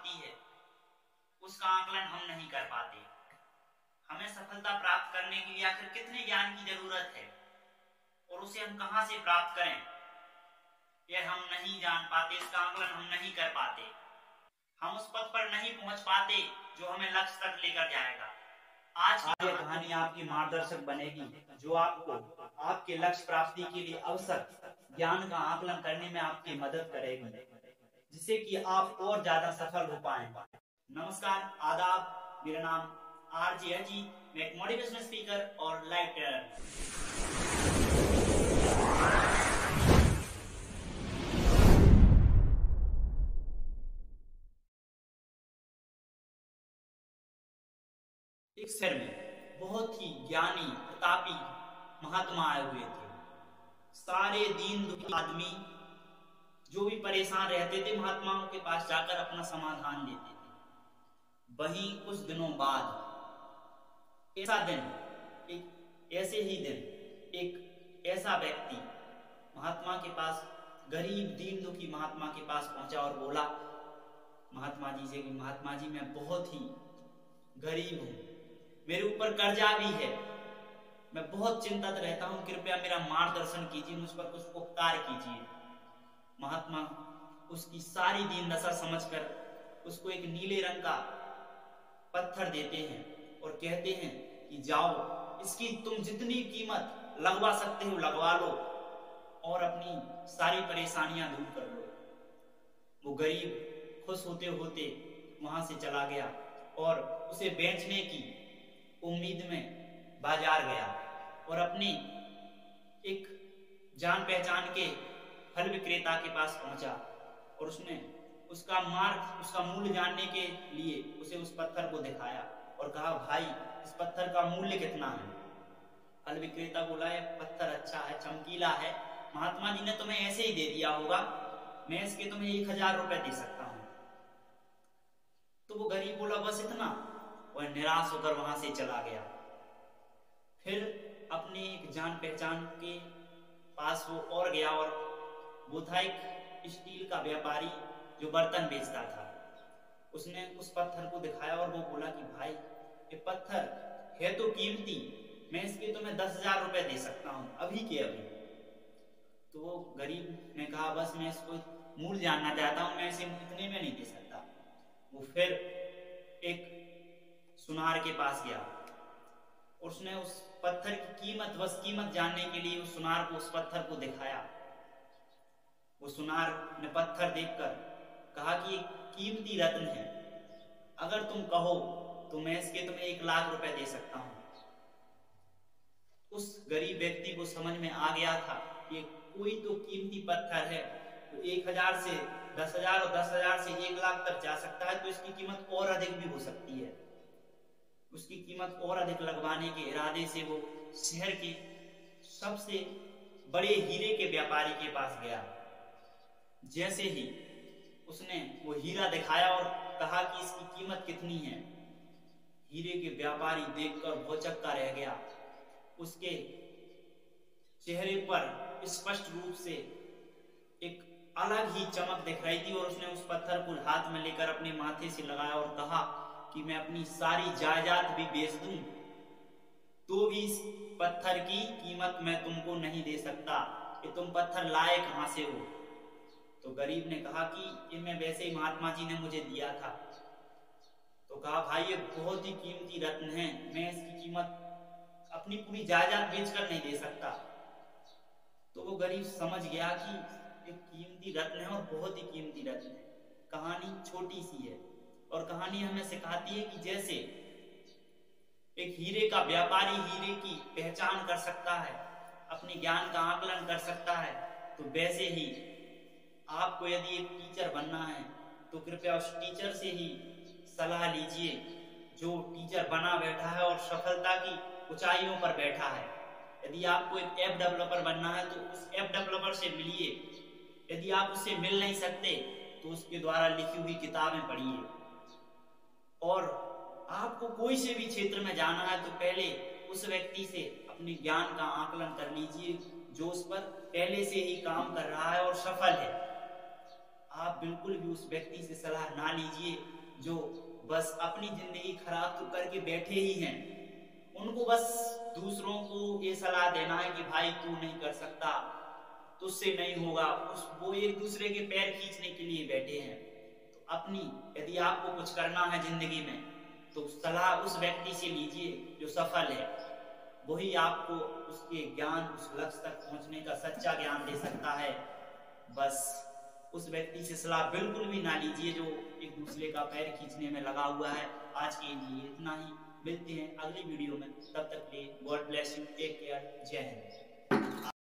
प्राप्ति है उसका आकलन हम नहीं कर पाते। हमें सफलता प्राप्त करने के लिए आखिर कितने ज्ञान की जरूरत है और उसे हम कहां से प्राप्त करें, यह हम नहीं जान पाते, इसका आकलन हम नहीं कर पाते। हम उस पद पर नहीं पहुंच पाते जो हमें लक्ष्य तक लेकर जाएगा। आज की कहानी आपकी मार्गदर्शक बनेगी, जो आपको आपके लक्ष्य प्राप्ति के लिए आवश्यक ज्ञान का आकलन करने में आपकी मदद करेगी, जिससे कि आप और ज्यादा सफल हो पाएं। नमस्कार, आदाब, मेरा नाम आरजे अजी, मैं एक मोटिवेशनल स्पीकर और लाइफ ट्रेनर। एक शहर में बहुत ही ज्ञानी प्रतापी महात्मा आए हुए थे। सारे दीन दुखी आदमी जो भी परेशान रहते थे महात्माओं के पास जाकर अपना समाधान लेते थे। वहीं कुछ दिनों बाद ऐसे ही दिन एक ऐसा व्यक्ति महात्मा के पास, गरीब दीन दुखी महात्मा के पास पहुंचा और बोला महात्मा जी से कि महात्मा जी, मैं बहुत ही गरीब हूं, मेरे ऊपर कर्जा भी है, मैं बहुत चिंतित रहता हूं, कृपया मेरा मार्गदर्शन कीजिए, मुझ पर कुछ उपकार कीजिए। महात्मा उसकी सारी दीन दशा समझकर उसको एक नीले रंग का पत्थर देते हैं और कहते हैं कि जाओ, इसकी तुम जितनी कीमत लगवा सकते हो लगवा लो और अपनी सारी परेशानियां दूर कर लो। वो गरीब खुश होते होते वहां से चला गया और उसे बेचने की उम्मीद में बाजार गया और अपनी एक जान पहचान के फल विक्रेता के पास पहुंचा और उसने उसका मूल्य जानने के लिए उसे उस पत्थर को दिखाया और कहा, भाई इस पत्थर का मूल्य कितना है? फल विक्रेता बोला, यह पत्थर अच्छा है, चमकीला है, महात्मा जी ने तुम्हें ऐसे ही दे दिया होगा, मैं इसके तुम्हें 1000 रुपए दे सकता हूं। तो वो गरीब बोला, बस इतना? वह निराश होकर वहां से चला गया। फिर अपने एक जान पहचान के पास वो और गया और वो था एक स्टील का व्यापारी जो बर्तन बेचता था। उसने उस पत्थर को दिखाया और वो बोला कि भाई ये पत्थर है तो कीमती, मैं इसके तुम्हें 10,000 रुपए दे सकता हूं अभी के अभी। तो वो गरीब ने कहा, बस मैं इसको मूल्य जानना चाहता हूं, मैं इसे इतने में नहीं दे सकता। वो फिर एक सुनार के पास गया, उसने उस पत्थर की कीमत जानने के लिए उस सुनार को उस पत्थर को दिखाया। वो सुनार ने पत्थर देखकर कहा कि ये कीमती रत्न है, अगर तुम कहो तो मैं इसके तुम्हें 1,00,000 रुपए दे सकता हूं। उस गरीब व्यक्ति को समझ में आ गया था कि कोई तो कीमती पत्थर है, तो 1,000 से 10,000 और 10,000 से 1,00,000 तक जा सकता है, तो इसकी कीमत और अधिक भी हो सकती है। उसकी कीमत और अधिक लगवाने के इरादे से वो शहर के सबसे बड़े हीरे के व्यापारी के पास गया। जैसे ही उसने वो हीरा दिखाया और कहा कि इसकी कीमत कितनी है, हीरे के व्यापारी देखकर भौचक्का रह गया। उसके चेहरे पर स्पष्ट रूप से एक अलग ही चमक दिख रही थी और उसने उस पत्थर को हाथ में लेकर अपने माथे से लगाया और कहा कि मैं अपनी सारी जायदाद भी बेच दूं तो भी इस पत्थर की कीमत मैं तुमको नहीं दे सकता, कि तुम पत्थर लाए कहां से हो? तो गरीब ने कहा कि ये मैं वैसे ही महात्मा जी ने मुझे दिया था। तो कहा, भाई ये बहुत ही कीमती रत्न है, मैं इसकी कीमत अपनी पूरी जायदाद बेचकर नहीं दे सकता। तो वो गरीब समझ गया कि एक कीमती रत्न है और बहुत ही कीमती रत्न है। कहानी छोटी सी है और कहानी हमें सिखाती है कि जैसे एक हीरे का व्यापारी हीरे की पहचान कर सकता है, अपने ज्ञान का आकलन कर सकता है, तो वैसे ही आपको यदि एक टीचर बनना है तो कृपया उस टीचर से ही सलाह लीजिए जो टीचर बना बैठा है और सफलता की ऊंचाइयों पर बैठा है। यदि आपको एक ऐप डेवलपर बनना है तो उस ऐप डेवलपर से मिलिए, यदि आप उससे मिल नहीं सकते तो उसके द्वारा लिखी हुई किताबें पढ़िए। और आपको कोई से भी क्षेत्र में जाना है तो पहले उस व्यक्ति से अपने ज्ञान का आकलन कर लीजिए जो उस पर पहले से ही काम कर रहा है और सफल है। आप बिल्कुल भी उस व्यक्ति से सलाह ना लीजिए जो बस अपनी जिंदगी खराब तो करके बैठे ही हैं, उनको बस दूसरों को ये सलाह देना है कि भाई तू नहीं कर सकता, तुझसे नहीं होगा, वो एक दूसरे के पैर खींचने के लिए बैठे हैं। तो अपनी यदि आपको कुछ करना है जिंदगी में तो सलाह उस व्यक्ति से लीजिए जो सफल है, वही आपको उसके ज्ञान, उस लक्ष्य तक पहुंचने का सच्चा ज्ञान दे सकता है। बस उस व्यक्ति से सलाह बिल्कुल भी ना लीजिए जो एक दूसरे का पैर खींचने में लगा हुआ है। आज के लिए इतना ही, मिलते हैं अगली वीडियो में, तब तक के लिए God bless you, take care, जय हिंद।